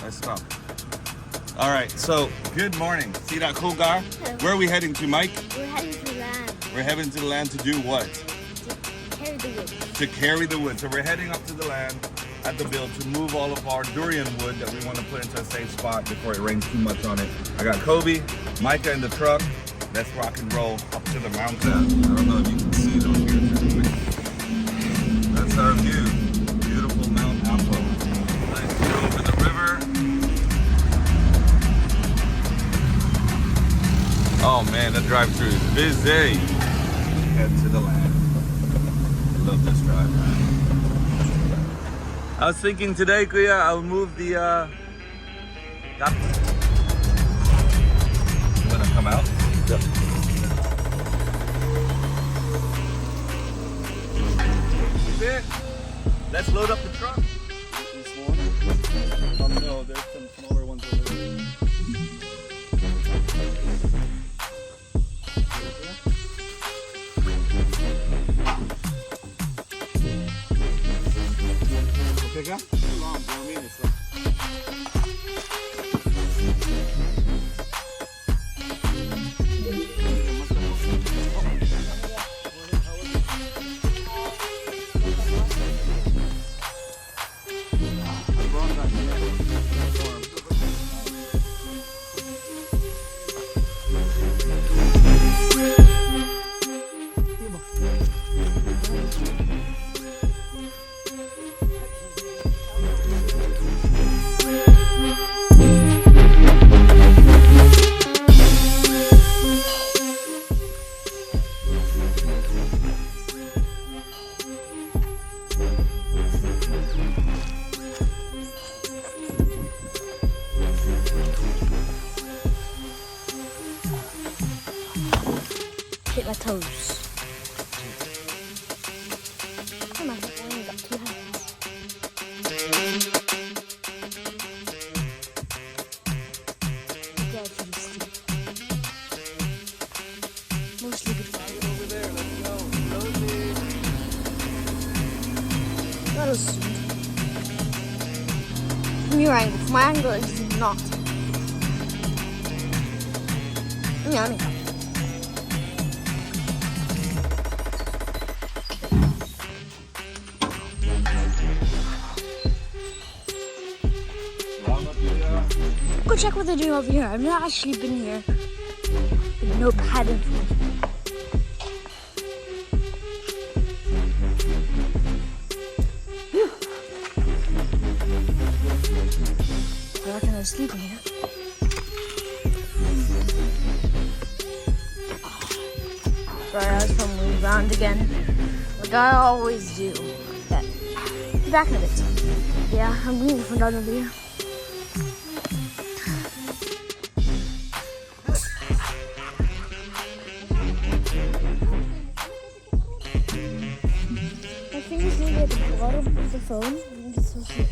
Let's stop. All right, so good morning. See that cool car? Where are we heading to, Mike? We're heading to land. We're heading to the land to do what? To carry the wood. To carry the wood. So we're heading up to the land at the build to move all of our durian wood that we want to put into a safe spot before it rains too much on it. I got Kobe, Micah in the truck. Let's rock and roll up to the mountain. I don't know if you can see it over here. That's our view. Beautiful Mount Apo. Nice view over the river. Oh man, the drive-thru is busy. Head to the land. Love this drive. I was thinking today, Kuya, I'll move the you wanna come out? Yep. It. Let's load up the truck. This one? No, there's some smaller ones over there. Okay, go. Too long, bro. I mean, it's like... Hit my toes. Come on, I only got 2 hands. Get pretty steep. Mostly good for you. Over there, let's go. Slowly. That'll suit. From your angle. From my angle, it is not. Yummy. Go check what they're doing over here. I've not actually been here. With no padding. I reckon I was sleeping here. Sorry, I was fumbling around again. Like I always do. That. Back in a bit. Yeah, I'm moving from down over here. My fingers nearly at the bottom of the phone. And it's so sweet.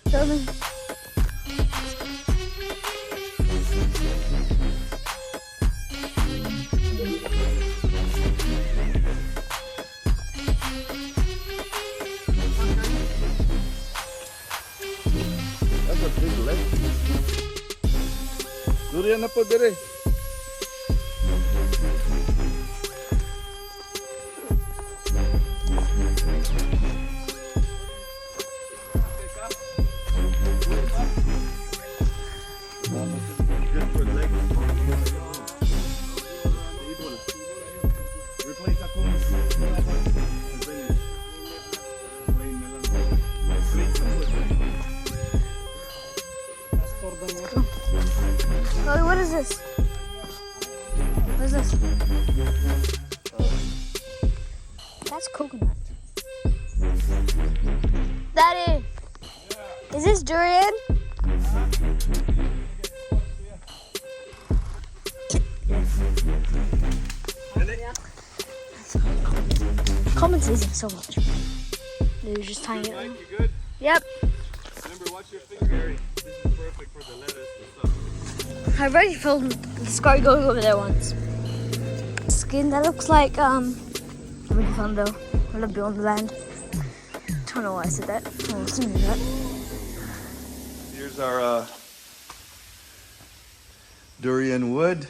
Show me. That's a big leg. Durian na po dire. Good for legs. Replace ako. Chloe, what is this? What is this? That's coconut. Daddy, is this durian? Common says it so much. They're just tying it. Mike, you good? Yep. Remember, watch your finger. This is perfect for the lettuce and stuff. I already filmed the scar going over there once. Skin that looks like It's really fun though. I love being on the land. Don't know why I said that. I was thinking that. Here's our durian wood.